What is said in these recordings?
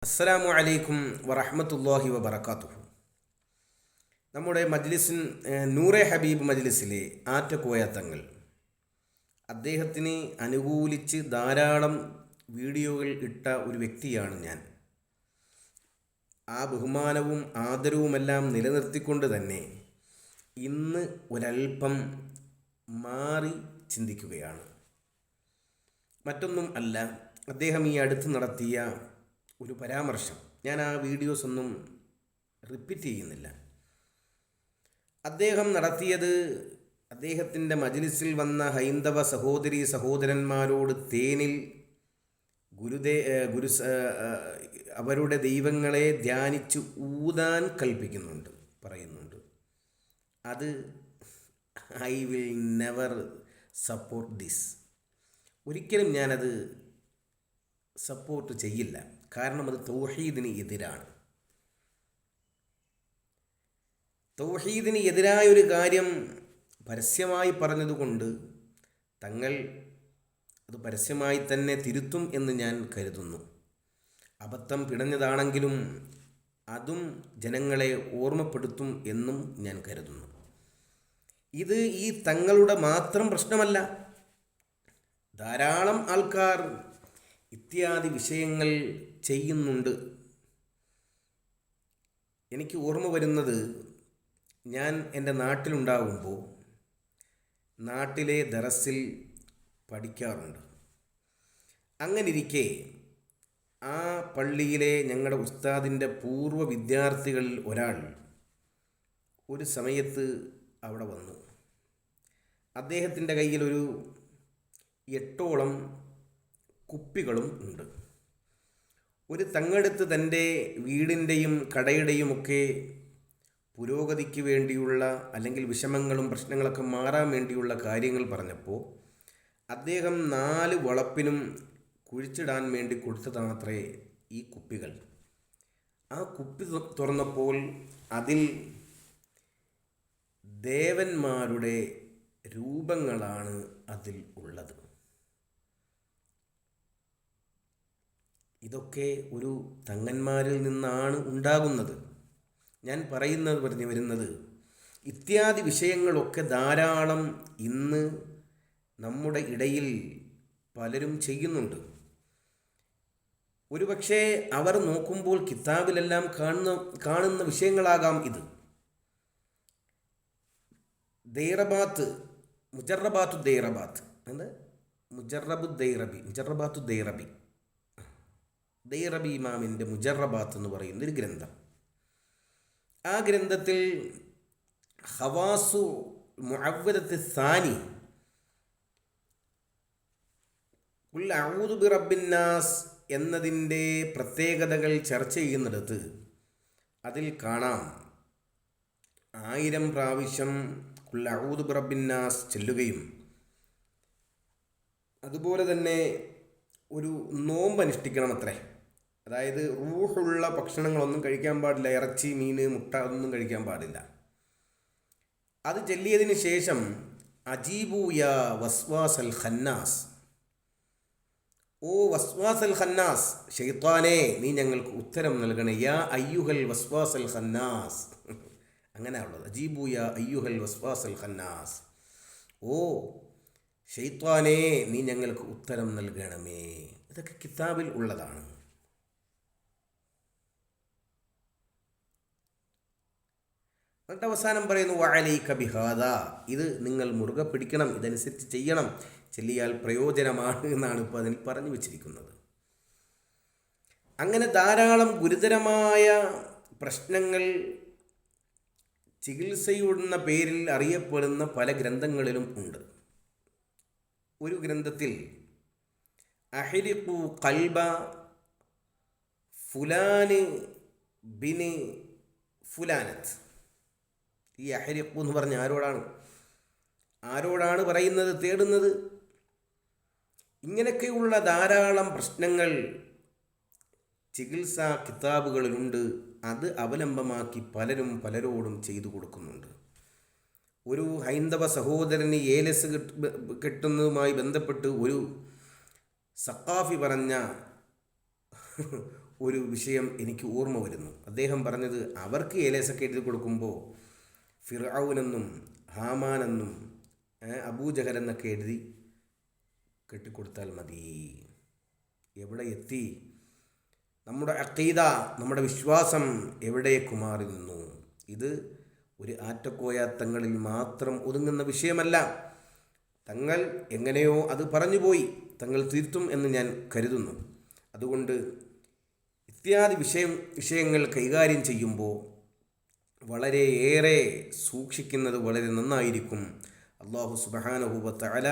അസ്സലാമു അലൈക്കും വറഹ്മത്തുള്ളാഹി വബറകാതുഹു. നമ്മുടെ നൂറെ ഹബീബ് മജ്ലിസിലെ ആറ്റക്കോയ തങ്ങൾ അദ്ദേഹത്തിന് അനുകൂലിച്ച് ധാരാളം വീഡിയോകൾ ഇട്ട ഒരു വ്യക്തിയാണ് ഞാൻ. ആ ബഹുമാനവും ആദരവുമെല്ലാം നിലനിർത്തിക്കൊണ്ട് തന്നെ ഇന്ന് ഒരൽപ്പം മാറി ചിന്തിക്കുകയാണ്. മറ്റൊന്നും അല്ല, അദ്ദേഹം ഈ അടുത്ത് നടത്തിയ ഒരു പരാമർശം, ഞാൻ ആ വീഡിയോസ് ഒന്നും റിപ്പീറ്റ് ചെയ്യുന്നില്ല. അദ്ദേഹം നടത്തിയത് അദ്ദേഹത്തിൻ്റെ മജ്ലിസിൽ വന്ന ഹൈന്ദവ സഹോദരീ സഹോദരന്മാരോട് തേനിൽ അവരുടെ ദൈവങ്ങളെ ധ്യാനിച്ച് ഊതാൻ കൽപ്പിക്കുന്നുണ്ട്, പറയുന്നുണ്ട്. അത് I will never support this. ഒരിക്കലും ഞാനത് സപ്പോർട്ട് ചെയ്യില്ല. കാരണം അത് തൗഹീദിന് എതിരാണ്. തൗഹീദിന് എതിരായൊരു കാര്യം പരസ്യമായി പറഞ്ഞതുകൊണ്ട് തങ്ങൾ അത് പരസ്യമായി തന്നെ തിരുത്തും എന്ന് ഞാൻ കരുതുന്നു. അബദ്ധം പിടഞ്ഞതാണെങ്കിലും അതും ജനങ്ങളെ ഓർമ്മപ്പെടുത്തും എന്നും ഞാൻ കരുതുന്നു. ഇത് ഈ തങ്ങളുടെ മാത്രം പ്രശ്നമല്ല. ധാരാളം ആൾക്കാർ ഇത്യാദി വിഷയങ്ങൾ ചെയ്യുന്നുണ്ട്. എനിക്ക് ഓർമ്മ വരുന്നത്, ഞാൻ എൻ്റെ നാട്ടിലുണ്ടാകുമ്പോൾ നാട്ടിലെ ദറസിൽ പഠിക്കാറുണ്ട്. അങ്ങനിരിക്കെ ആ പള്ളിയിലെ ഞങ്ങളുടെ ഉസ്താദിൻ്റെ പൂർവ്വ വിദ്യാർത്ഥികളിൽ ഒരാൾ ഒരു സമയത്ത് അവിടെ വന്നു. അദ്ദേഹത്തിൻ്റെ കയ്യിൽ ഒരു 8ഓളം കുപ്പികളും ഉണ്ട്. ഒരു തങ്ങെടുത്ത് തൻ്റെ വീടിൻ്റെയും കടയുടെയുമൊക്കെ പുരോഗതിക്ക് വേണ്ടിയുള്ള, അല്ലെങ്കിൽ വിഷമങ്ങളും പ്രശ്നങ്ങളൊക്കെ മാറാൻ വേണ്ടിയുള്ള കാര്യങ്ങൾ പറഞ്ഞപ്പോൾ അദ്ദേഹം 4 വളപ്പിനും കുഴിച്ചിടാൻ വേണ്ടി കൊടുത്തതാണത്രേ ഈ കുപ്പികൾ. ആ കുപ്പി തുറന്നപ്പോൾ അതിൽ ദേവന്മാരുടെ രൂപങ്ങളാണ് അതിൽ ഉള്ളത്. ഇതൊക്കെ ഒരു തങ്ങന്മാരിൽ നിന്നാണ് ഉണ്ടാകുന്നത്. ഞാൻ പറഞ്ഞു വരുന്നത്, ഇത്യാദി വിഷയങ്ങളൊക്കെ ധാരാളം ഇന്ന് നമ്മുടെ ഇടയിൽ പലരും ചെയ്യുന്നുണ്ട്. ഒരുപക്ഷെ അവർ നോക്കുമ്പോൾ കിതാബിലെല്ലാം കാണുന്ന വിഷയങ്ങളാകാം ഇത്. ദൈറബി ഇമാമിൻ്റെ മുജറബാത്ത് എന്ന് പറയുന്നൊരു ഗ്രന്ഥം. ആ ഗ്രന്ഥത്തിൽ ഹവാസു മുഅവ്വദത്ത് സാനി ഖുൽ അഊദു ബിറബ്ബിന്നാസ് എന്നതിൻ്റെ പ്രത്യേകതകൾ ചർച്ച ചെയ്യുന്നിടത്ത് അതിൽ കാണാം 1000 പ്രാവശ്യം ഖുൽ അഊദു ബിറബ്ബിന്നാസ് ചൊല്ലുകയും അതുപോലെ തന്നെ ഒരു നോമ്പ് അനുഷ്ഠിക്കണം അത്രേ. അതായത് റൂഹുള്ള ഭക്ഷണങ്ങളൊന്നും കഴിക്കാൻ പാടില്ല. ഇറച്ചി, മീൻ, മുട്ട ഒന്നും കഴിക്കാൻ പാടില്ല. അത് ചൊല്ലിയതിന് ശേഷം അജീബു യാ വസ്വാസൽ ഖന്നാസ്, ഓ വസ്വാസൽ ഖന്നാസ്, ശൈത്താനേ നീ ഞങ്ങൾക്ക് ഉത്തരം നൽകണേ. യാ അയ്യുഹൽ വസ്വാസൽ ഖന്നാസ്, അങ്ങനെ ഉള്ളത്. അജീബു യാ അയ്യുഹൽ വസ്വാസൽ ഖന്നാസ്, ഓ ശൈത്താനേ നീ ഞങ്ങൾക്ക് ഉത്തരം നൽകണമേ. ഇതൊക്കെ കിതാബിൽ ഉള്ളതാണ്. എന്നിട്ട് അവസാനം പറയുന്നു വഅലൈക ബിഹാദാ, ഇത് നിങ്ങൾ മുറുകെ പിടിക്കണം, ഇതനുസരിച്ച് ചെയ്യണം, ചെല്ലിയാൽ പ്രയോജനമാണ് എന്നാണ് ഇപ്പോൾ അതിൽ പറഞ്ഞു വച്ചിരിക്കുന്നത്. അങ്ങനെ ധാരാളം ഗുരുതരമായ പ്രശ്നങ്ങൾ ചികിത്സയുടെ പേരിൽ അറിയപ്പെടുന്ന പല ഗ്രന്ഥങ്ങളിലും ഉണ്ട്. ഒരു ഗ്രന്ഥത്തിൽ അഹ്രിഖു ഖൽബ ഫുലാന് ബിന് ഫുലാനത്ത്, ഈ അഹ്രിഖു എന്ന് പറഞ്ഞ ആരോടാണ് പറയുന്നത്, തേടുന്നത്? ഇങ്ങനെയൊക്കെയുള്ള ധാരാളം പ്രശ്നങ്ങൾ ചികിത്സാ കിതാബുകളിലുണ്ട്. അത് അവലംബമാക്കി പലരും പലരോടും ചെയ്തു കൊടുക്കുന്നുണ്ട്. ഒരു ഹൈന്ദവ സഹോദരന് ഏലസ് കിട്ടുന്നതുമായി ബന്ധപ്പെട്ട് ഒരു സഖാഫി പറഞ്ഞ ഒരു വിഷയം എനിക്ക് ഓർമ്മ വരുന്നു. അദ്ദേഹം പറഞ്ഞത്, അവർക്ക് ഏലേസൊക്കെ എഴുതി കൊടുക്കുമ്പോൾ ഫിർഔനെന്നും ഹാമാനെന്നും അബൂജഹൽ എന്നൊക്കെ എഴുതി കെട്ടിക്കൊടുത്താൽ മതി. എവിടെ എത്തി? നമ്മുടെ അഖീദ, നമ്മുടെ വിശ്വാസം എവിടേക്ക് മാറി നിന്നു? ഇത് ഒരു ആറ്റക്കോയ തങ്ങളിൽ മാത്രം ഒതുങ്ങുന്ന വിഷയമല്ല. തങ്ങൾ എങ്ങനെയോ അത് പറഞ്ഞുപോയി, തങ്ങൾ തിരുത്തും എന്ന് ഞാൻ കരുതുന്നു. അതുകൊണ്ട് ഇത്യാദി വിഷയങ്ങൾ കൈകാര്യം ചെയ്യുമ്പോൾ വളരെയേറെ സൂക്ഷിക്കുന്നത് വളരെ നന്നായിരിക്കും. അല്ലാഹു സുബ്ഹാനഹു വ തആല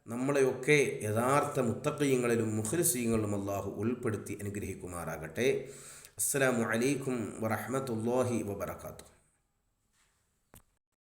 നമ്മളെയൊക്കെ യഥാർത്ഥ മുത്തഖീങ്ങളിലും മുഖ്ലിസീങ്ങളിലും അല്ലാഹു ഉൾപ്പെടുത്തി അനുഗ്രഹിക്കുമാറാകട്ടെ. അസ്സലാമു അലൈക്കും വറഹ്മത്തുള്ളാഹി വബറകാതുഹു.